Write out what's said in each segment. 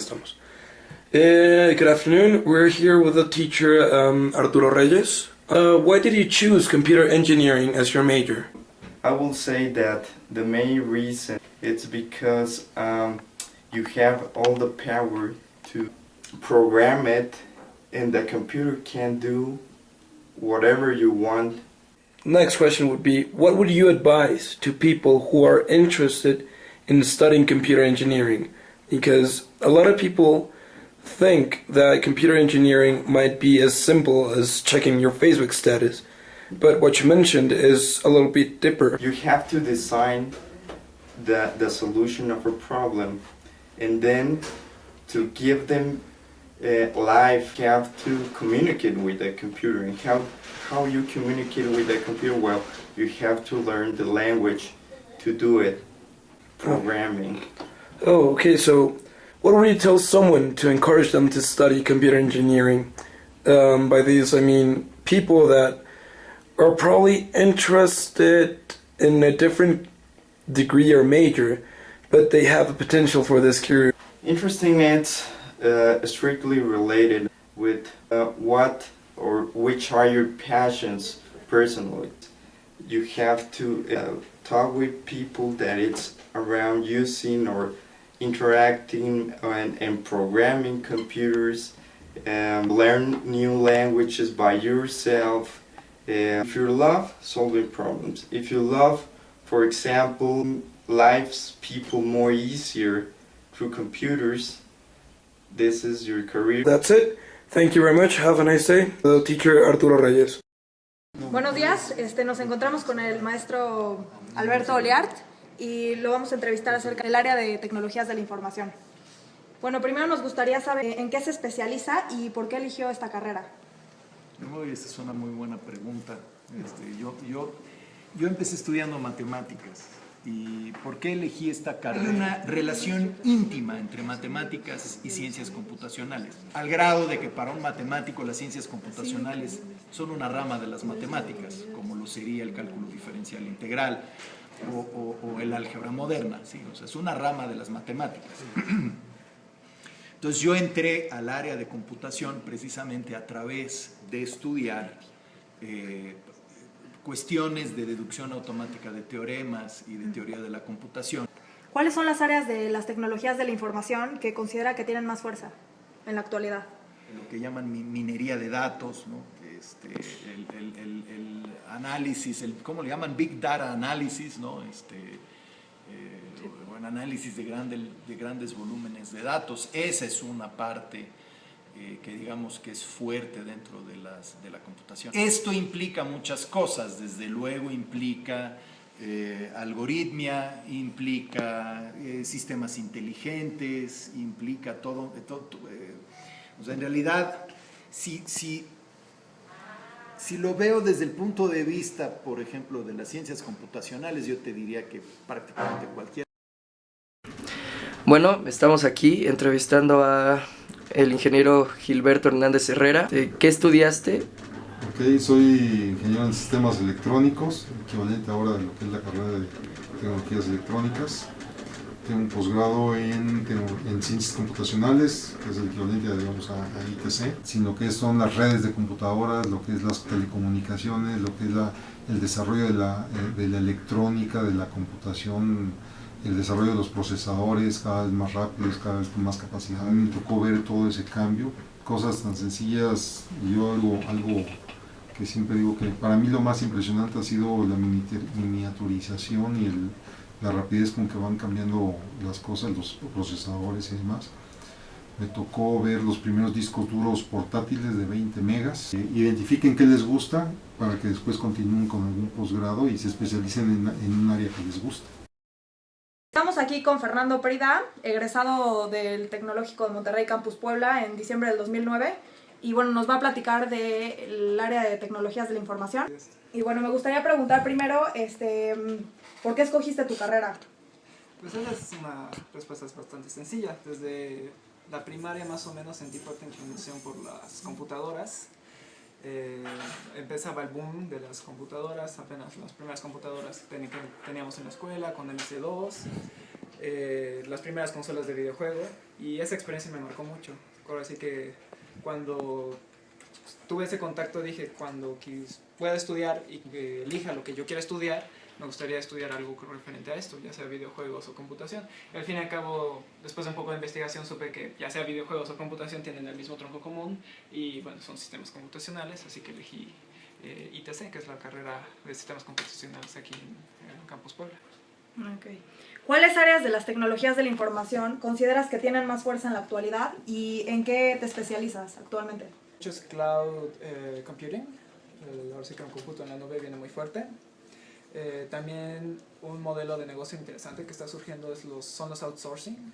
estamos. Good afternoon. We're here with the teacher Arturo Reyes. Why did you choose computer engineering as your major? I will say that the main reason it's because you have all the power to program it, and the computer can do whatever you want. Next question would be, what would you advise to people who are interested in studying computer engineering? Because a lot of people think that computer engineering might be as simple as checking your Facebook status, but what you mentioned is a little bit deeper. You have to design the solution of a problem, and then to give them life, you have to communicate with the computer. And how you communicate with the computer? Well, you have to learn the language to do it, programming. Oh, okay, so what would you tell someone to encourage them to study computer engineering? By these, I mean people that are probably interested in a different degree or major, but they have the potential for this career. Interesting, it's strictly related with what or which are your passions personally. You have to talk with people that it's around using or interacting and programming computers, learn new languages by yourself. If you love solving problems, if you love, for example, lives people more easier through computers, this is your career. That's it. Thank you very much. Have a nice day. The teacher Arturo Reyes. Buenos días, nos encontramos con el maestro Alberto Oliart y lo vamos a entrevistar acerca del área de tecnologías de la información. Bueno, primero nos gustaría saber en qué se especializa y por qué eligió esta carrera. Esta es una muy buena pregunta. Yo empecé estudiando matemáticas. ¿Y por qué elegí esta carrera? Hay una relación íntima entre matemáticas y ciencias computacionales, al grado de que para un matemático las ciencias computacionales son una rama de las matemáticas, como lo sería el cálculo diferencial integral o el álgebra moderna, ¿sí? O sea, es una rama de las matemáticas. Entonces yo entré al área de computación precisamente a través de estudiar cuestiones de deducción automática de teoremas y de teoría de la computación. ¿Cuáles son las áreas de las tecnologías de la información que considera que tienen más fuerza en la actualidad? Lo que llaman minería de datos, ¿no? El análisis, ¿cómo le llaman? Big Data Analysis, ¿no? El análisis de grandes volúmenes de datos. Esa es una parte que digamos que es fuerte dentro de la computación. Esto implica muchas cosas, desde luego implica algoritmia, implica sistemas inteligentes, implica todo. O sea, en realidad, si lo veo desde el punto de vista, por ejemplo, de las ciencias computacionales, yo te diría que prácticamente cualquier. Bueno, estamos aquí entrevistando a el ingeniero Gilberto Hernández Herrera. ¿Qué estudiaste? Ok, soy ingeniero en sistemas electrónicos, equivalente ahora de lo que es la carrera de tecnologías electrónicas. Tengo un posgrado en ciencias computacionales, que es el equivalente digamos, a ITC, sin lo que son las redes de computadoras, lo que es las telecomunicaciones, lo que es el desarrollo de la electrónica, de la computación, el desarrollo de los procesadores cada vez más rápidos, cada vez con más capacidad. A mí me tocó ver todo ese cambio, cosas tan sencillas, y yo algo que siempre digo que para mí lo más impresionante ha sido la miniaturización y la rapidez con que van cambiando las cosas, los procesadores y demás. Me tocó ver los primeros discos duros portátiles de 20 megas. Identifiquen qué les gusta para que después continúen con algún posgrado y se especialicen en un área que les guste. Estamos aquí con Fernando Prida, egresado del Tecnológico de Monterrey Campus Puebla en diciembre del 2009. Y bueno, nos va a platicar del área de tecnologías de la información. Y bueno, me gustaría preguntar primero, ¿por qué escogiste tu carrera? Pues esa es una respuesta bastante sencilla. Desde la primaria más o menos sentí fuerte inclinación por las computadoras. Empezaba el boom de las computadoras, apenas las primeras computadoras que teníamos en la escuela con MS2. las primeras consolas de videojuego, y esa experiencia me marcó mucho. Ahora sí que cuando tuve ese contacto dije, cuando pueda estudiar y que elija lo que yo quiera estudiar, me gustaría estudiar algo referente a esto, ya sea videojuegos o computación. Y al fin y al cabo, después de un poco de investigación, supe que ya sea videojuegos o computación tienen el mismo tronco común y bueno, son sistemas computacionales, así que elegí ITC, que es la carrera de sistemas computacionales aquí en Campus Puebla. Okay. ¿Cuáles áreas de las tecnologías de la información consideras que tienen más fuerza en la actualidad y en qué te especializas actualmente? Mucho es cloud computing, ahora sí que un cómputo en la nube viene muy fuerte. También un modelo de negocio interesante que está surgiendo son los outsourcing,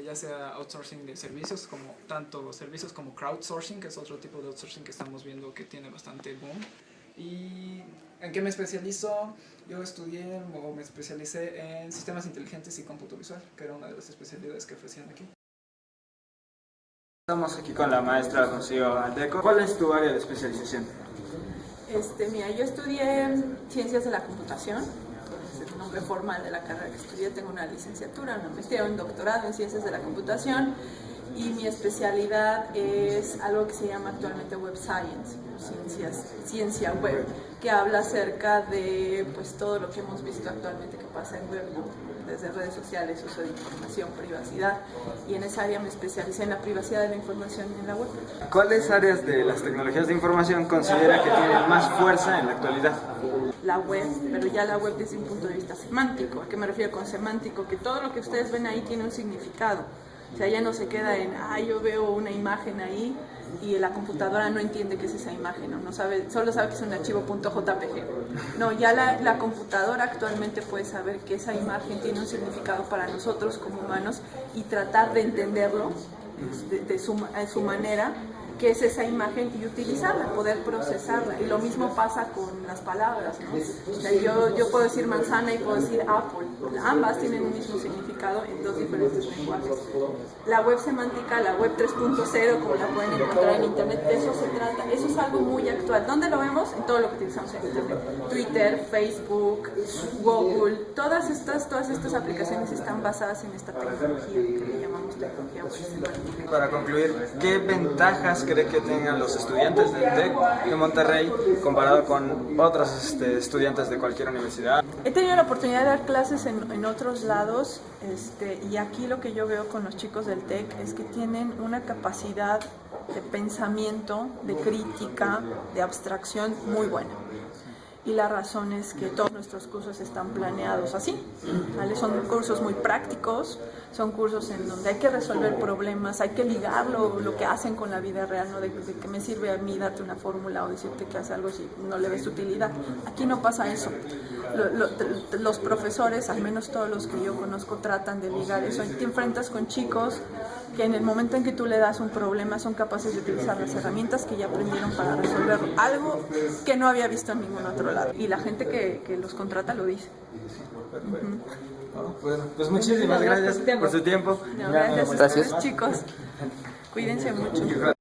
ya sea outsourcing de servicios, como tanto servicios como crowdsourcing, que es otro tipo de outsourcing que estamos viendo que tiene bastante boom. ¿Y en qué me especializo? Yo me especialicé en sistemas inteligentes y cómputo visual, que era una de las especialidades que ofrecían aquí. Estamos aquí con la maestra Rocío Aldeco. ¿Cuál es tu área de especialización? Mira, yo estudié Ciencias de la Computación, es el nombre formal de la carrera que estudié. Tengo una licenciatura, una maestría, un doctorado en Ciencias de la Computación, y mi especialidad es algo que se llama actualmente Web Science, ciencia web, que habla acerca de pues, todo lo que hemos visto actualmente que pasa en web, ¿no? Desde redes sociales, uso de información, privacidad, y en esa área me especialicé en la privacidad de la información en la web. ¿Cuáles áreas de las tecnologías de información considera que tienen más fuerza en la actualidad? La web, pero ya la web desde un punto de vista semántico. ¿A qué me refiero con semántico? Que todo lo que ustedes ven ahí tiene un significado. O sea, ya no se queda en, yo veo una imagen ahí y la computadora no entiende qué es esa imagen, no sabe, solo sabe que es un archivo .jpg. No, ya la computadora actualmente puede saber que esa imagen tiene un significado para nosotros como humanos y tratar de entenderlo de su manera, qué es esa imagen, y utilizarla, poder procesarla. Y lo mismo pasa con las palabras, ¿no? O sea, yo puedo decir manzana y puedo decir apple. Ambas tienen un mismo significado en dos diferentes lenguajes. La web semántica, la web 3.0, como la pueden encontrar en internet, de eso se trata. Eso es algo muy actual. ¿Dónde lo vemos? En todo lo que utilizamos en internet. Twitter, Facebook, Google, todas estas aplicaciones están basadas en esta tecnología que le llamamos tecnología web semántica. Para concluir, ¿qué ventajas cree que tengan los estudiantes del TEC de Monterrey comparado con otros estudiantes de cualquier universidad? He tenido la oportunidad de dar clases en otros lados, y aquí lo que yo veo con los chicos del TEC es que tienen una capacidad de pensamiento, de crítica, de abstracción muy buena. Y la razón es que todos nuestros cursos están planeados así, ¿vale? Son cursos muy prácticos, son cursos en donde hay que resolver problemas, hay que ligar lo que hacen con la vida real, ¿no? De qué me sirve a mí darte una fórmula o decirte que hace algo si no le ves utilidad. Aquí no pasa eso. Los profesores, al menos todos los que yo conozco, tratan de ligar eso. Te enfrentas con chicos que en el momento en que tú le das un problema son capaces de utilizar las herramientas que ya aprendieron para resolverlo, algo que no había visto en ningún otro lado. Y la gente que los contrata lo dice. Bueno, pues muchísimas gracias por su tiempo. No, gracias a ustedes, chicos. Cuídense mucho.